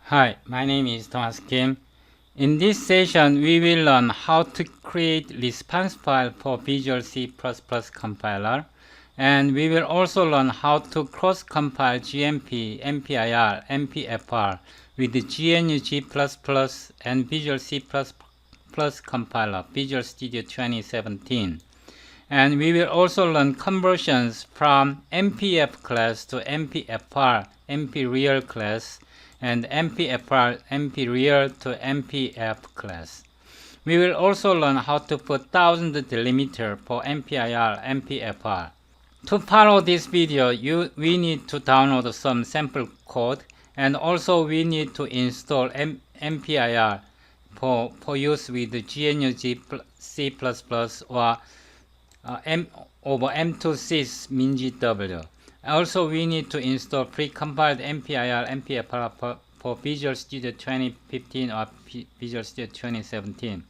Hi, my name is Thomas Kim. In this session, we will learn how to create response file for Visual C++ compiler, and we will also learn how to cross-compile GMP MPIR MPFR with the GNU G++ and Visual C++ compiler, Visual Studio 2017. And we will also learn conversions from MPF class to MPFR mpreal class and MPFR mpreal to MPF class. We will also learn how to put 1000 delimiter for MPIR MPFR. To follow this video, we need to download some sample code, and also we need to install MPIR for use with the GNU G C++ or M2C's MingW. Also, we need to install precompiled MPIR MPFR for Visual Studio 2015 or Visual Studio 2017.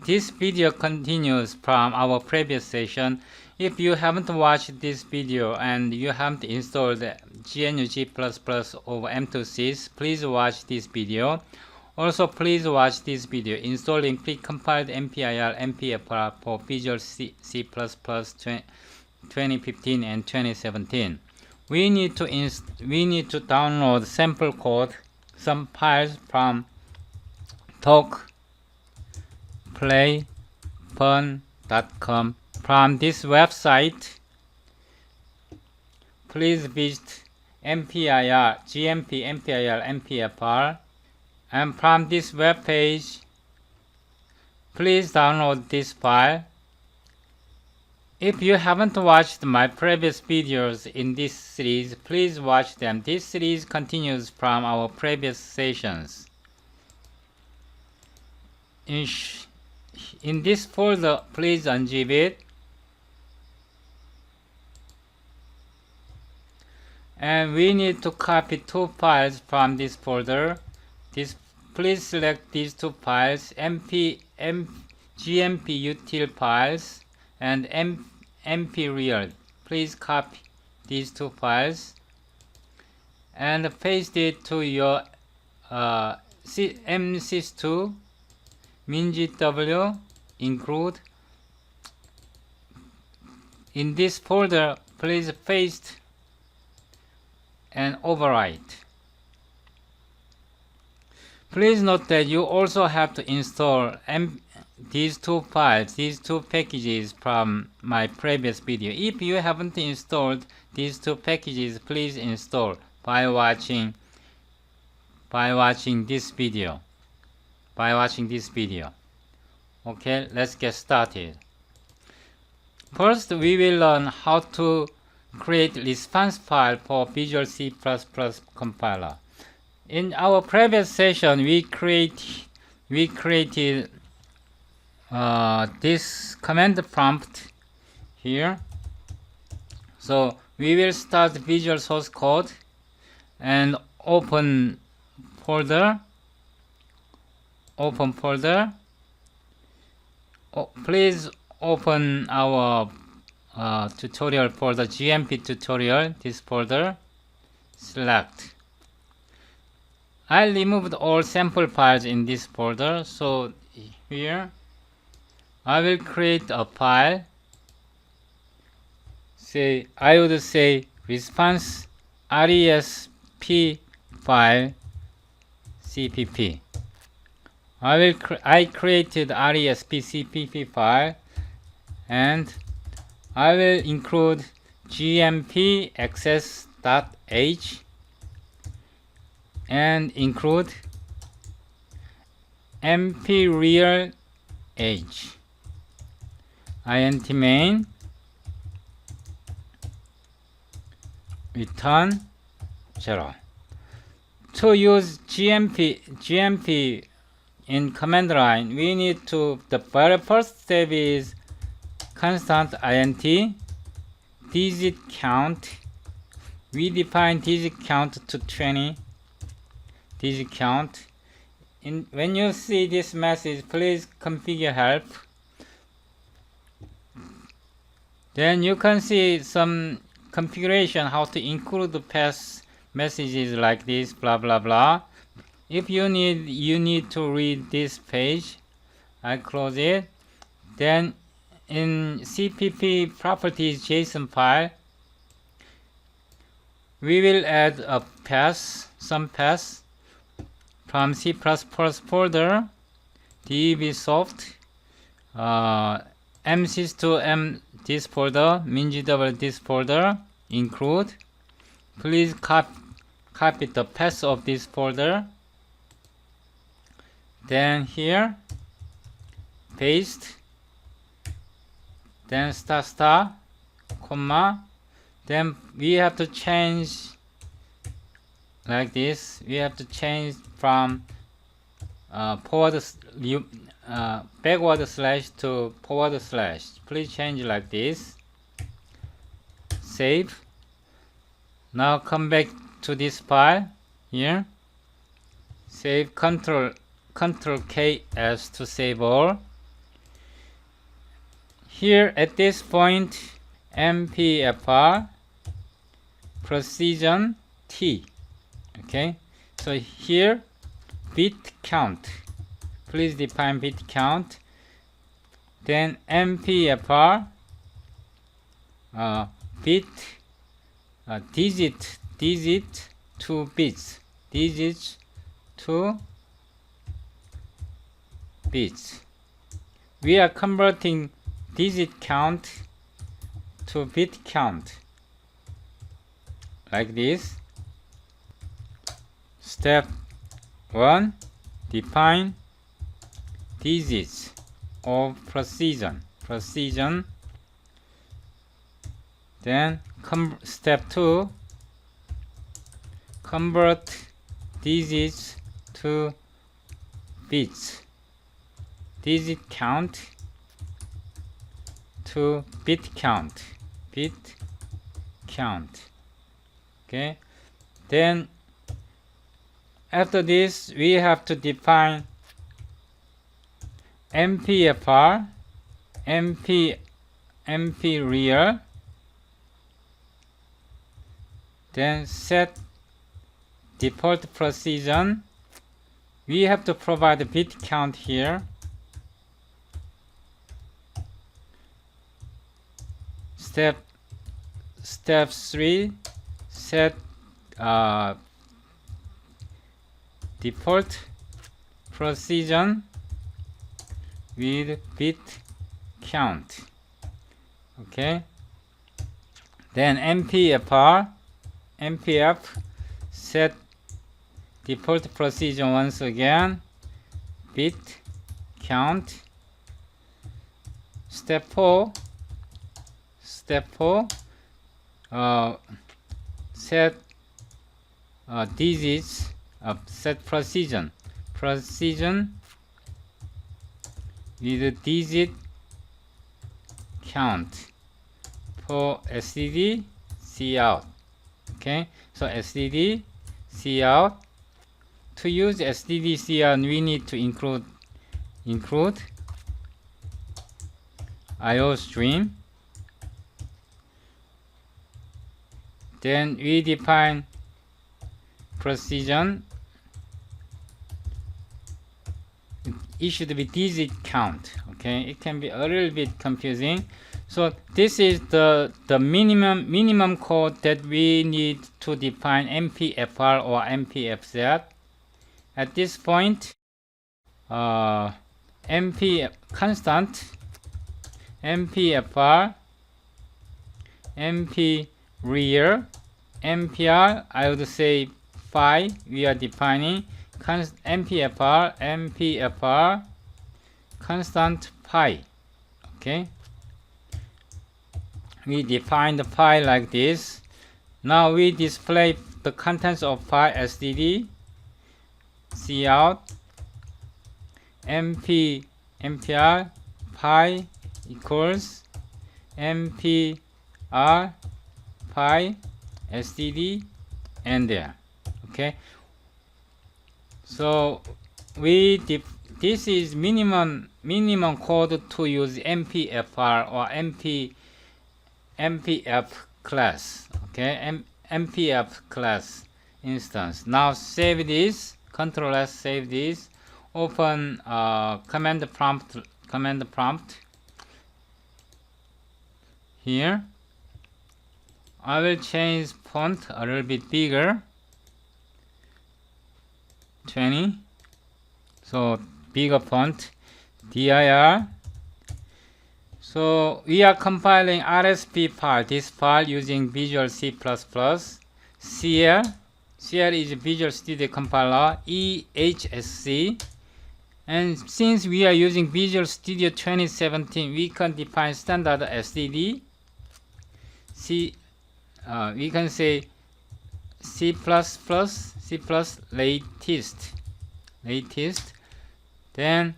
This video continues from our previous session. If you haven't watched this video and you haven't installed GNU G++ over M2C's, please watch this video. Also, please watch this video installing precompiled MPIR MPFR for Visual C++ 2015 and 2017. We need to download sample code, some files from talkplayfun.com. From this website, please visit MPIR GMP MPIR MPFR. And from this web page, please download this file. If you haven't watched my previous videos in this series, please watch them. This series continues from our previous sessions. In this folder, please unzip it. And we need to copy two files from this folder. Please select these two files, GMP util files and mpreal. Please copy these two files and paste it to your MSys2 MingW include. In this folder, please paste and overwrite. Please note that you also have to install these two files, these two packages from my previous video. If you haven't installed these two packages, please install by watching this video. Okay, let's get started. First, we will learn how to create response file for Visual C++ compiler. In our previous session, we created this command prompt here. So we will start Visual source code and open folder. Please open our tutorial folder, GMP tutorial, this folder. Select. I removed all sample files in this folder, so here I will create a file. I would say response resp file cpp. I created resp cpp file, and I will include gmp access.h and include mpreal h int main return 0. To use GMP in command line, we need to, the very first step is constant int digit count. We define digit count to 20. Digit count. When you see this message, please configure help. Then you can see some configuration how to include the pass messages like this, blah blah blah. If you need to read this page, I close it. Then in CPP properties JSON file, we will add a path, some path from C++ folder, dbsoft, msys to m this folder, MingW this folder, include. Please copy the path of this folder. Then here, paste. Then star, comma. Then we have to change like this. We have to change from backward slash to forward slash. Please change like this. Save. Now come back to this file here. Save. Control K S to save all. Here at this point, MPFR precision T. Okay, so here bit count. Please define bit count. Then MPFR digit 2 bits. Digits 2 bits. We are converting digit count to bit count like this. Step 1, define digits of precision. Then step 2, convert digits to bits. Digit count to bit count. Okay. Then after this, we have to define MPFR, mpreal. Then set default precision. We have to provide a bit count here. Step 3, set default precision with bit count. Okay. Then MPF set default precision once again, bit count. Step 4, set digits of set precision with digit count for std cout. Okay, so std cout. To use std cout, we need to include IO stream. Then we define precision. It should be digit count. Okay, it can be a little bit confusing. So this is the minimum code that we need to define MPFR or MPFZ. At this point, constant MPFR, mpreal, MPR, I would say phi. We are defining MPFR constant pi. Okay, we define the phi like this. Now we display the contents of phi std cout mpreal pi equals mpreal pi std and there. Okay, so this is minimum code to use MPFR or MPF class. Okay, MPF class instance. Now save this, Control S, save this. Open command prompt. Here, I will change font a little bit bigger. 20. So bigger font. dir. So we are compiling RSP file, this file using Visual C++, CL is Visual Studio Compiler, EHSC, and since we are using Visual Studio 2017, we can define standard STD. We can say C++, C+ latest. Then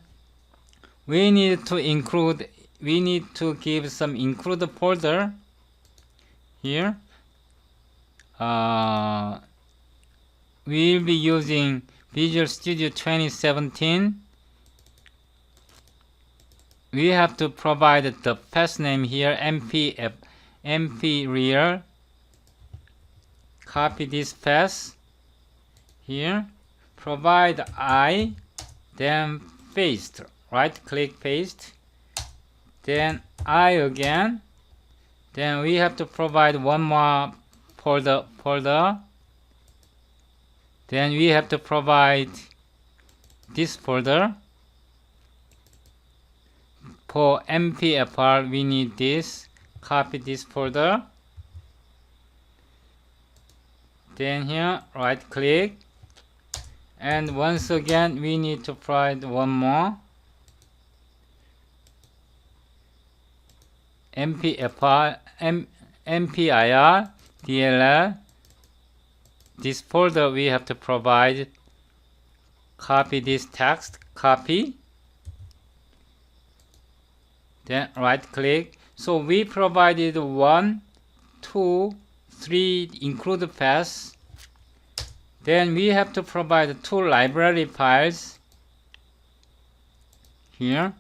we need to give some include folder here. We'll be using Visual Studio 2017. We have to provide the path name here, mpreal. Copy this path here. Provide I, then paste. Right click paste. Then I again. Then we have to provide one more folder. Then we have to provide this folder. For MPFR we need this. Copy this folder. Then here right click. And once again we need to provide one more. MPFR, MPIR, DLL. This folder we have to provide. Copy this text, copy. Then right click. So we provided 1, 2, 3 include paths. Then we have to provide 2 library files. Here,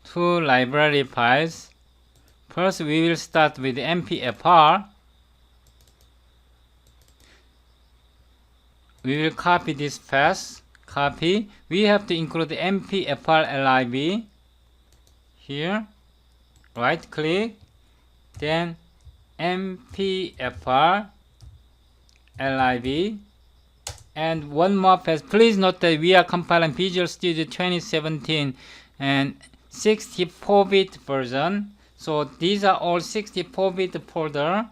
2 library files. First, we will start with MPFR. We will copy this path. Copy. We have to include MPFR lib. Here, right click. Then MPFR lib. And one more path. Please note that we are compiling Visual Studio 2017 and 64-bit version. So these are all 64-bit folder.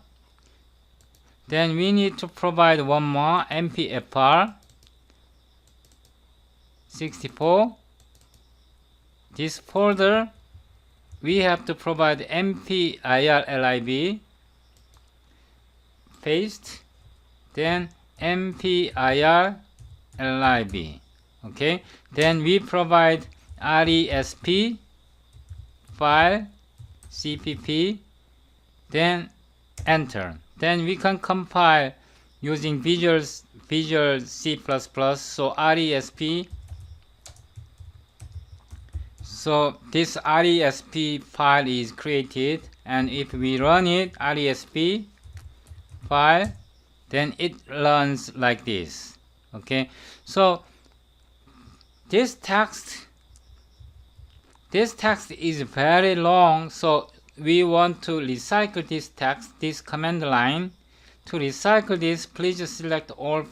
Then we need to provide one more MPFR 64. This folder we have to provide MPIR lib. Paste. Then MPIR lib. Okay. Then we provide RESP file CPP. Then enter. Then we can compile using Visual C++. So RESP. So this RESP file is created, and if we run it, RESP file, then it runs like this. Okay. So this text is very long, so we want to recycle this text, this command line. To recycle this, please select all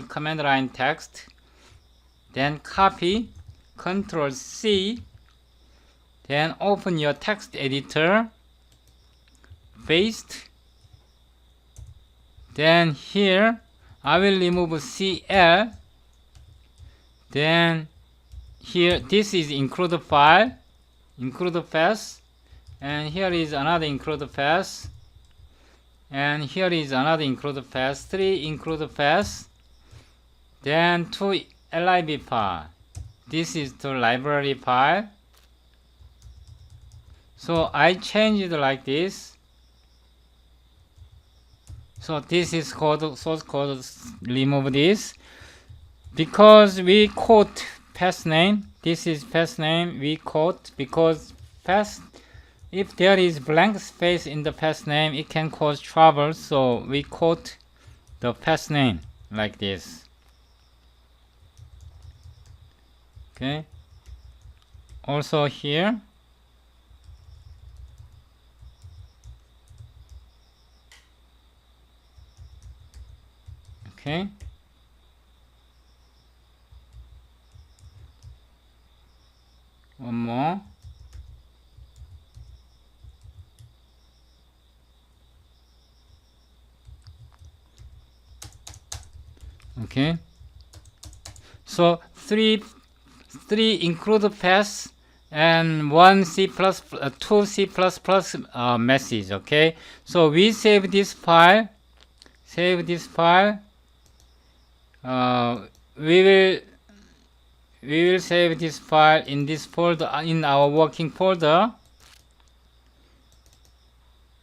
command line text, then copy, Ctrl C, then open your text editor, paste. Then here I will remove CL. Then here this is include file, include path, and here is another include path, and here is another include path, 3 include paths, then 2 lib file. This is the library file. So I change it like this. So this is code, source code, remove this. Because we quote path name, this is path name, we quote, because path, if there is blank space in the path name, it can cause trouble, so we quote the path name like this. Okay, also here. Okay, one more. Okay, so three include pass and one two C++ message. Okay, so we save this file. We will save this file in this folder, in our working folder.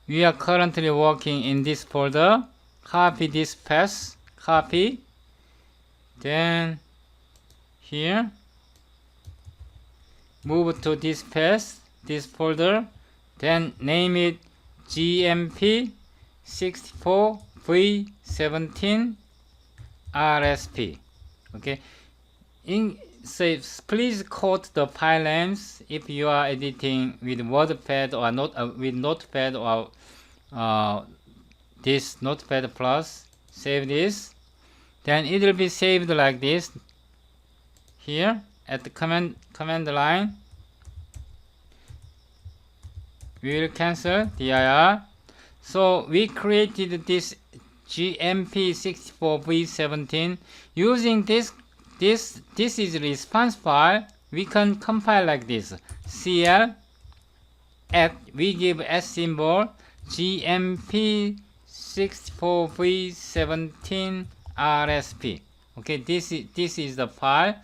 We are currently working in this folder. Copy this path, copy, then here move to this path, this folder, then name it GMP 64V17 RSP. Okay, please quote the file names if you are editing with WordPad or not with Notepad or this Notepad Plus. Save this, then it will be saved like this here at the command line. We will cancel dir. So we created this GMP 64V17 using this is response file. We can compile like this: cl at, we give s symbol, GMP 64V17 RSP. Okay, this is the file.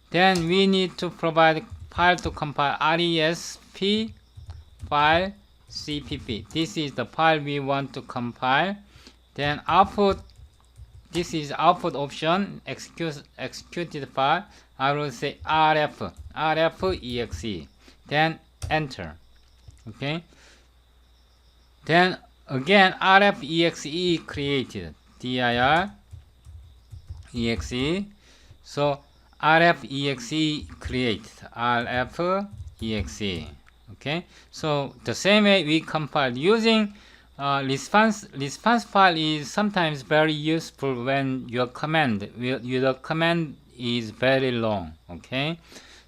Then we need to provide file to compile, RESP file CPP. This is the file we want to compile. Then output, this is output option, executed file. I will say rf exe, then enter. Okay, then again rf exe created, dir exe. So rf exe create rf exe. Okay, so the same way we compile using response file is sometimes very useful when your command is very long. Okay,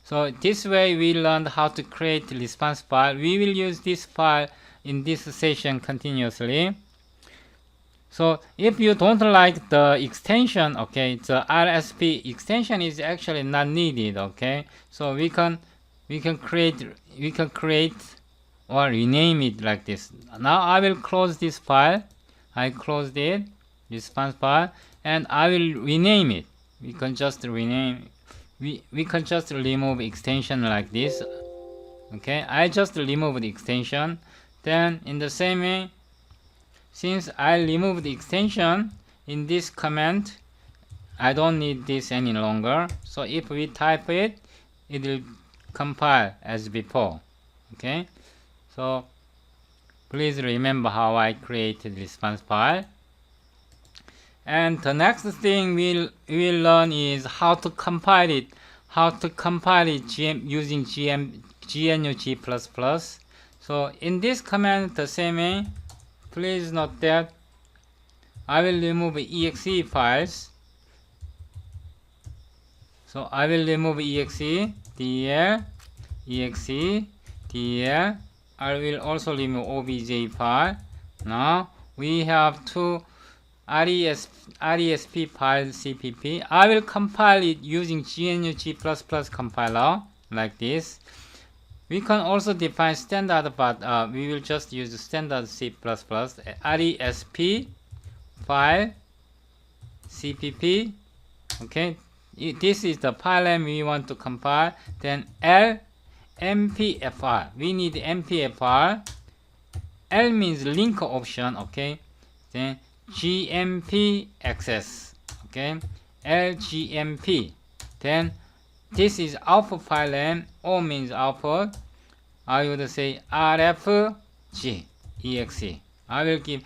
so this way we learned how to create response file. We will use this file in this session continuously. So if you don't like the extension, okay, the RSP extension is actually not needed. Okay, so we can create or rename it like this. Now I will close this file. I closed it, response file, and I will rename it. We can just rename. We can just remove extension like this. Okay, I just remove the extension. Then in the same way, since I removed the extension in this command, I don't need this any longer. So if we type it, it will compile as before. Okay, so please remember how I created response file. And the next thing we'll learn is how to compile it. Using GNU G++. So in this command, the same way, please note that I will remove exe files. So I will remove exe, del, exe, del. I will also remove obj file. Now we have two RESP file CPP. I will compile it using GNU G++ compiler like this. We can also define standard, but we will just use the standard C++. RESP file CPP. Okay, this is the file name we want to compile. Then L MPFR. We need MPFR. L means link option. Okay, then GMP access. Okay, LGMP. Then this is output file name. O means output. I would say RFG exe. I will give.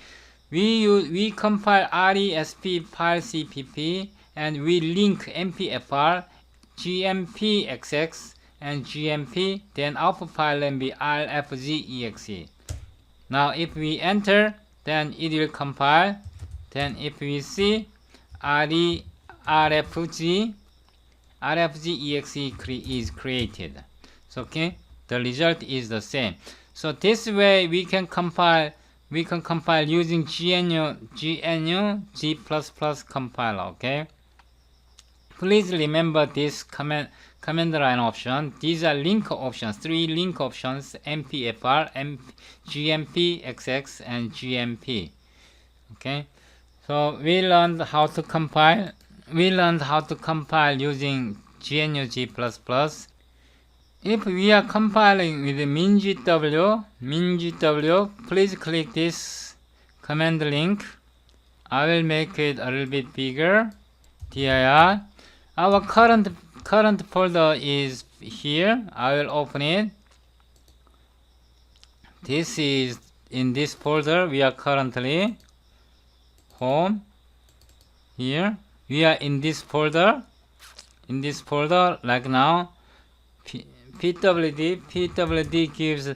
We compile RESP file CPP and we link MPFR GMP XX and GMP, then output file name be rfg.exe. Now if we enter, then it will compile. Then if we see rfg.exe is created. So okay, the result is the same. So this way we can compile using GNU G compiler. Okay, please remember this command line option. These are link options, 3 link options: MPFR, GMP XX and GMP. Okay, so we learned how to compile using GNU G++. If we are compiling with MingW, please click this command link. I will make it a little bit bigger. dir. Our current folder is here. I will open it. This is in this folder. We are currently home. Here we are in this folder. Like now, pwd gives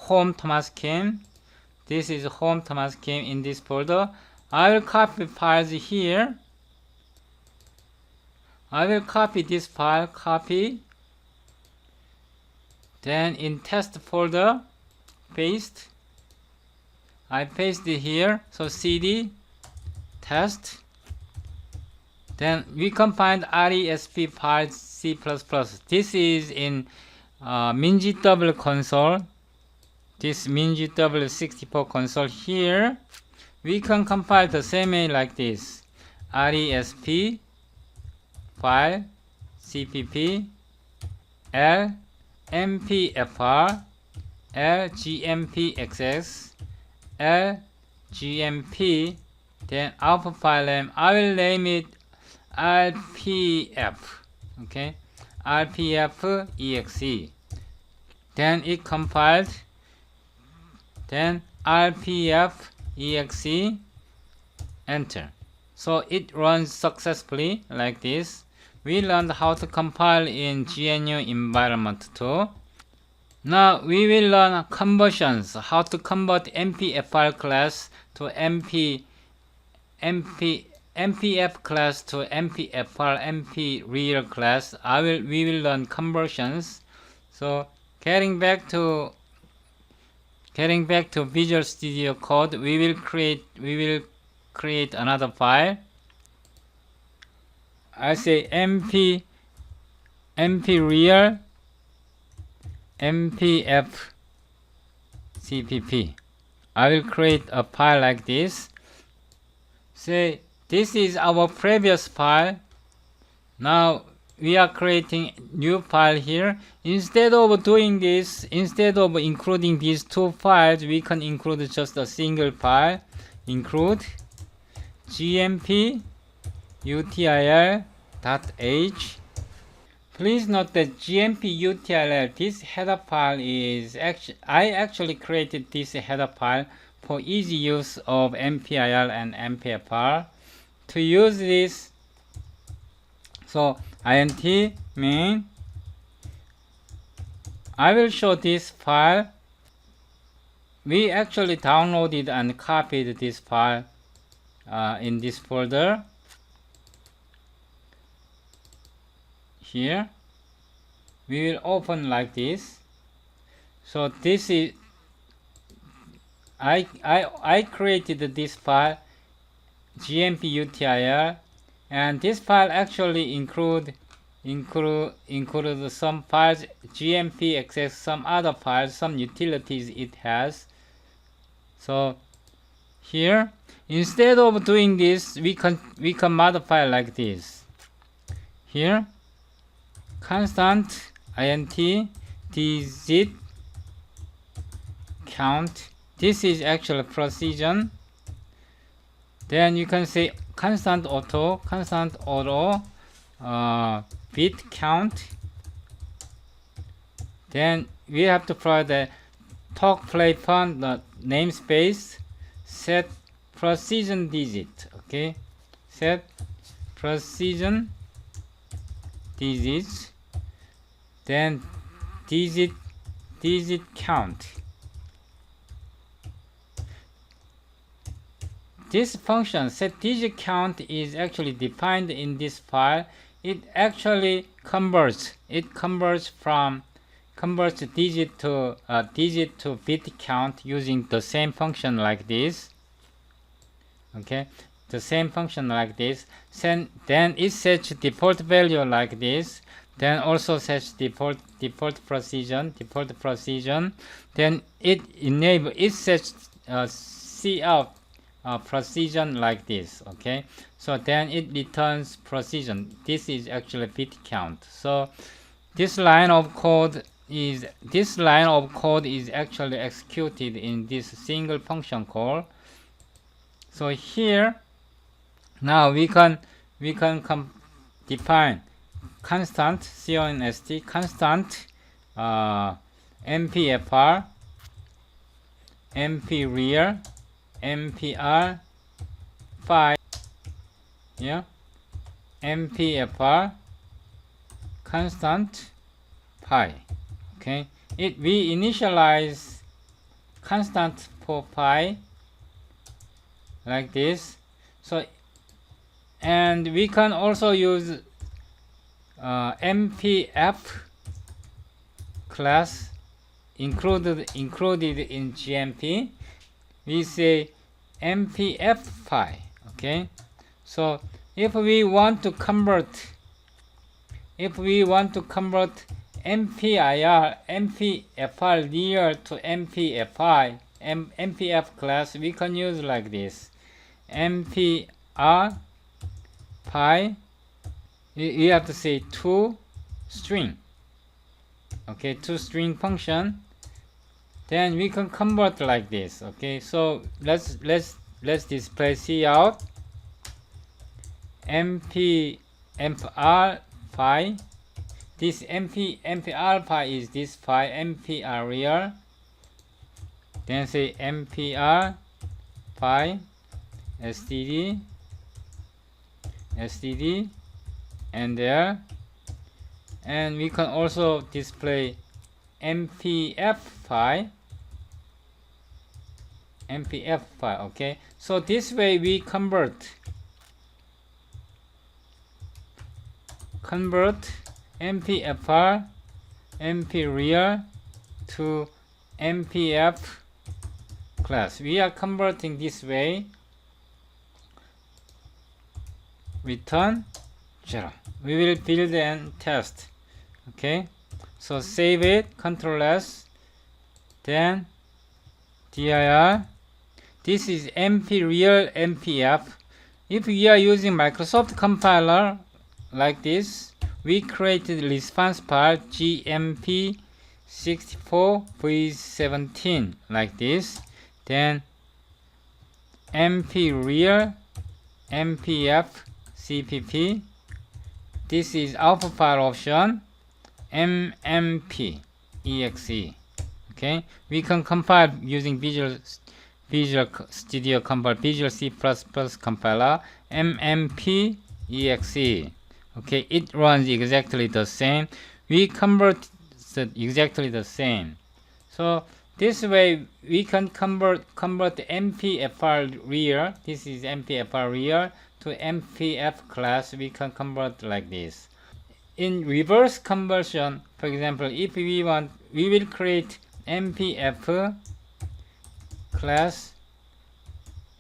home Thomas Kim. This is home Thomas Kim in this folder. I will copy files here. I will copy this file, then in test folder, paste. I paste it here, so cd test. Then we compiled RESP file C++. This is in MingW console. This MingW 64 console here. We can compile the same way like this. RESP file CPP L MPFR L GMP XX L GMP, then output file name, I will name it RPF. Okay, RPF exe. Then it compiled. Then RPF exe, enter. So it runs successfully like this. We learned how to compile in GNU environment too. Now we will learn conversions, how to convert MPFR class to MPF class to MPFR mpreal class. We will learn conversions. So getting back to Visual Studio Code, we will create another file. I say mpreal MPF CPP. I will create a file like this. Say this is our previous file. Now we are creating new file here. Instead of doing this, instead of including these two files, we can include just a single file. Include GMP util.h. Please note that GMP util, this header file is I actually created this header file for easy use of MPIR and MPFR. To use this, so int main, I will show this file. We actually downloaded and copied this file in this folder. Here we will open like this. So this is I created this file GMP util, and this file actually include some files, GMP XX, some other files, some utilities it has. So here, instead of doing this, we can modify like this. Here, constant int digit count. This is actually precision. Then you can say constant auto bit count. Then we have to provide the talk play font, the namespace, set precision digit. Okay, set precision digits, then digit count. This function set digit count is actually defined in this file. It actually converts digit to bit count using the same function like this. Okay, the same function like this. Then it sets default value like this. Then also sets default precision. Then it sets cout precision like this. Okay, so then it returns precision. This is actually bit count. So this line of code is actually executed in this single function call. So here now we can define constant constant MPFR, mpreal, MPR file, MPFR constant pi. Okay, we initialize constant for pi like this. So, and we can also use MPF class included in GMP. We say MPF pi. Okay, so if we want to convert MPFR real to MPF class, we can use like this. MPR pi, we have to say to string. Okay, to string function. Then we can convert like this. Okay, so let's display cout MPR pi. This MPR pi is this pi MPR real. Then say MPR pi std and there, and we can also display MPF pi. Okay, so this way we convert MPFR mpreal to MPF class. We are converting this way. Return 0. We will build and test. Okay, so save it, Ctrl S, then dir. This is mpreal MPF. If we are using Microsoft compiler like this, we created response file GMP 64v17 like this. Then mpreal MPF CPP. This is alpha file option mmp exe. Okay, we can compile using Visual Studio Compile, Visual C++ compiler mmp exe. Okay, it runs exactly the same. We convert exactly the same. So this way we can convert MPFR real. This is MPFR real to MPF class. We can convert like this. In reverse conversion, for example, if we want, we will create MPF class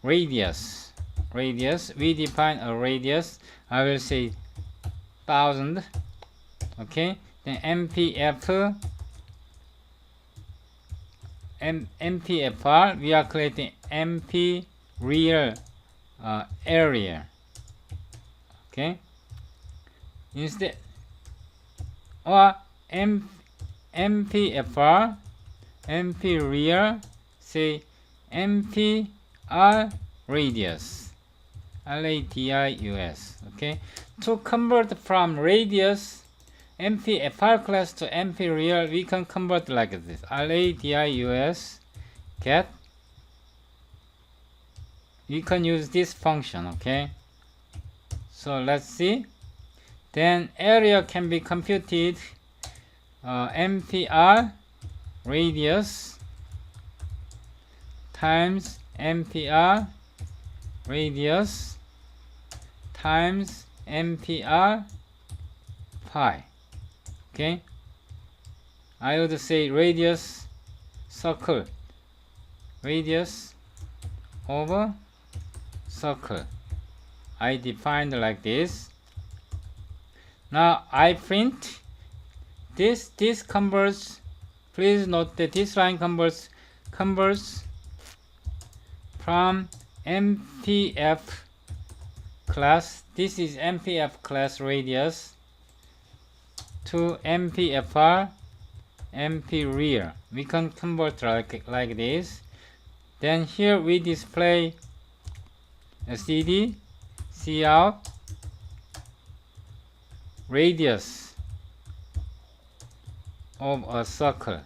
radius. We define a radius. I will say 1000. Okay, then MPFR, we are creating MP real area. Okay, instead, or MPFR MP real, say MPR radius, radius. Okay, to convert from radius MPFR class to MP real, we can convert like this: radius get. We can use this function. Okay, so let's see. Then area can be computed MPR radius times MPR radius times MPR pi. Okay, I would say radius circle, radius over circle. I defined like this. Now I print this converts. Please note that this line converts from MPF class, this is MPF class radius, to MPFR mpreal. We can convert like this. Then here we display CD cout radius of a circle.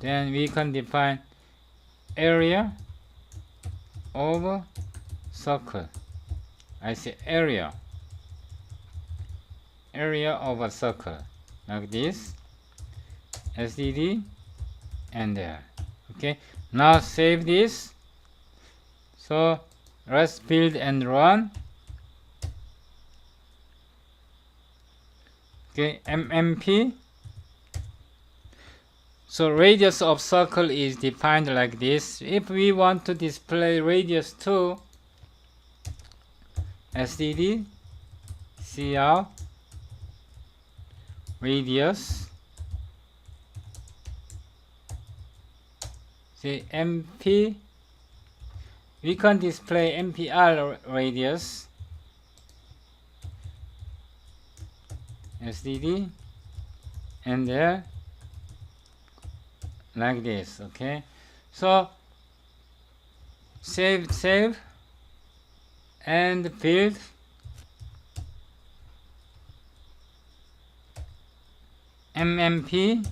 Then we can define area of circle. I say area of a circle like this, SDD, and there. Okay, now save this. So let's build and run. Okay, MMP. So radius of circle is defined like this. If we want to display radius to SDD cout radius, see MP, we can display MPR radius, SDD, and there like this. Okay, so save and build. MMP.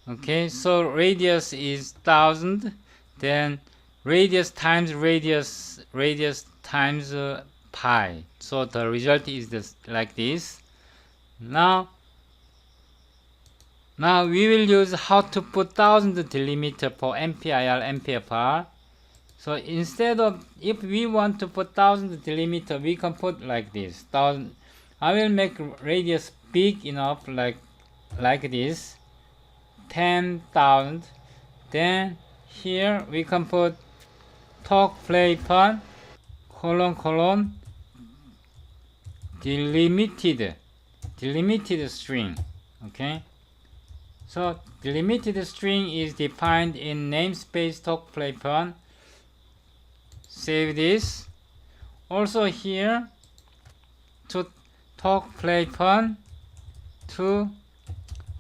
Okay, so radius is 1000, then radius times radius times pi. So the result is this, like this. Now we will use how to put 1000 delimiter for MPIR MPFR. So instead of, if we want to put 1000 delimiter, we can put like this, 1000. I will make radius big enough, like this, 10,000. Then here we can put talk play fun colon delimited string. Okay, so delimited string is defined in namespace talk play fun. Save this. Also here to talk play fun to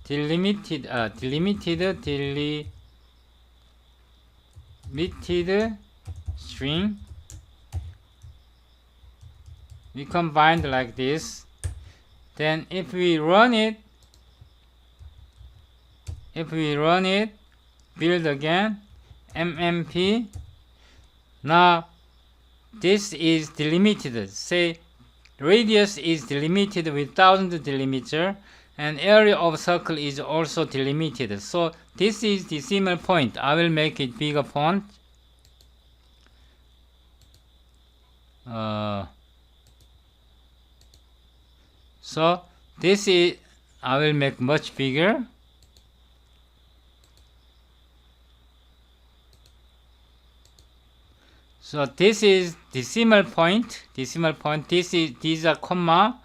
delimited string, we combined like this. Then if we run it, build again, MMP. Now this is delimited. Say radius is delimited with 1000 delimiter, and area of circle is also delimited. So this is decimal point. I will make it bigger font. So this is, I will make much bigger. So this is decimal point. These are comma.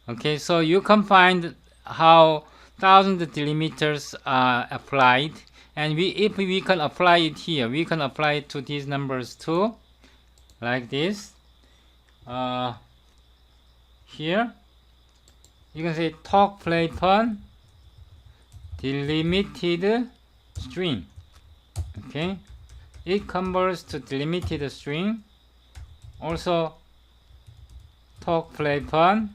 Okay, so you can find how 1000 delimiters are applied, and if we can apply it here, we can apply it to these numbers too, like this. Here you can say talk play fun delimited string. Okay, it converts to delimited string. Also talk play fun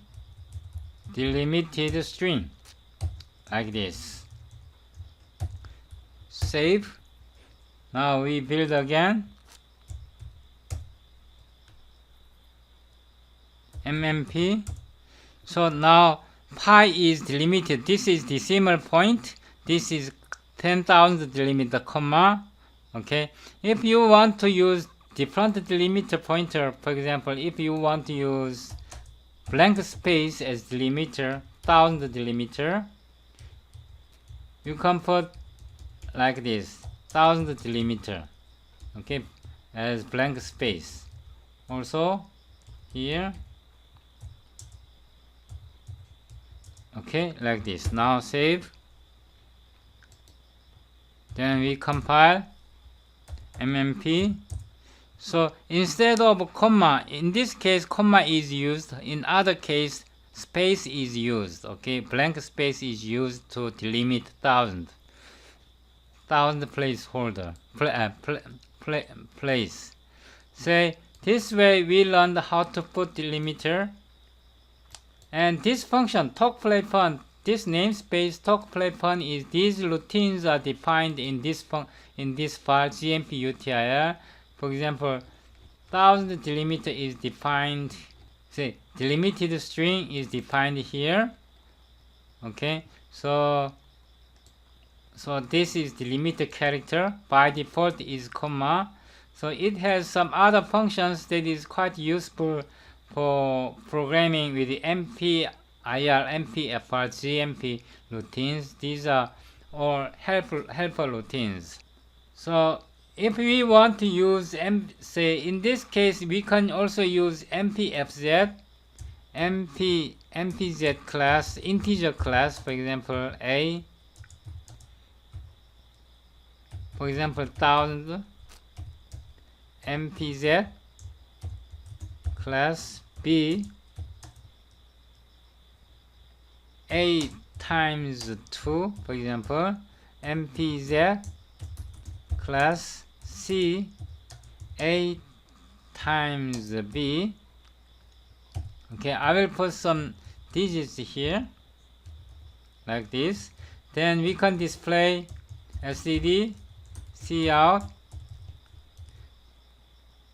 delimited string, like this. Save. Now we build again. MMP. So now pi is delimited. This is decimal point. This is 10,000 delimiter, comma. Okay. If you want to use different delimiter pointer, for example, if you want to use blank space as delimiter, 1000 delimiter, you can put like this, 1000 delimiter, okay, as blank space. Also here, okay, like this. Now save. Then we compile MMP. So instead of comma, in this case comma is used, in other case space is used. Okay, blank space is used to delimit 1000 placeholder place. Say this way we learned how to put delimiter. And this function talkPlayFun, this namespace talkPlayFun, is these routines are defined in this file GMP UTIR. For example, 1000 delimiter is defined. Say delimited string is defined here. Okay, so this is delimiter character. By default is comma. So it has some other functions that is quite useful for programming with the MPIR, MPFR, GMP routines. These are all helpful routines. So if we want to use say in this case we can also use MPFZ, MPZ class, integer class, for example A, for example 1000, MPZ class B, A times 2, for example MPZ class C, A times B. Okay, I will put some digits here like this. Then we can display std cout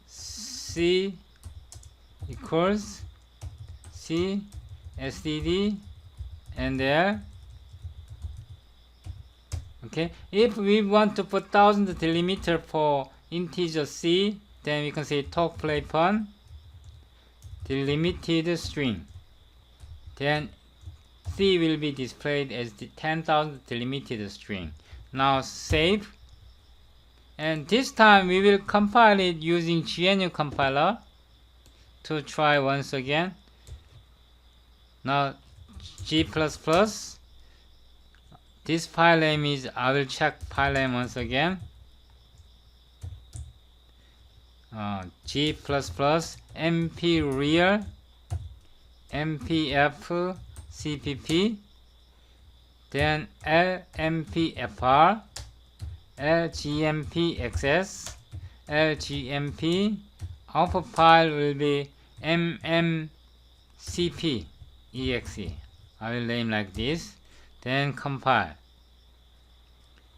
C equals C std and L. Okay, if we want to put 1000 delimiter for integer C, then we can say talkPlayFun delimited string. Then C will be displayed as the 10,000 delimited string. Now save. And this time we will compile it using GNU compiler to try once again. Now G++. This file name is, I will check file name once again. G++ mpreal MPF CPP, then LMPFR, LGMP XS, LGMP. Output file will be MMCP exe. I will name like this. Then compile.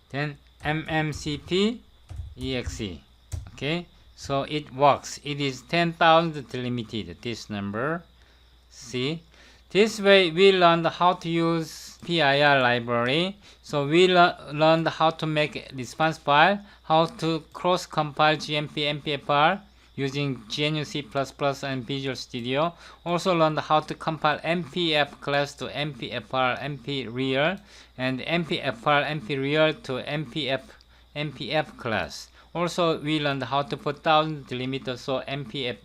Then MMCP exe. Okay, so it works. It is 10,000 delimited, this number. See, this way we learned how to use PIR library. So we learned how to make response file, how to cross-compile GMP MPFR using GNU C++ and Visual Studio. Also learned how to compile MPF class to MPFR mpreal and MPFR mpreal to MPF class. Also we learned how to put 1000 delimiter, so MPIR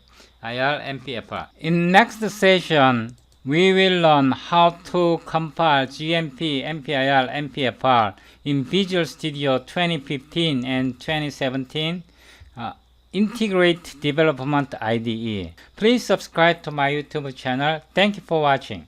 MPFR. In next session we will learn how to compile GMP MPIR MPFR in Visual Studio 2015 and 2017 Integrate Development IDE. Please subscribe to my YouTube channel. Thank you for watching.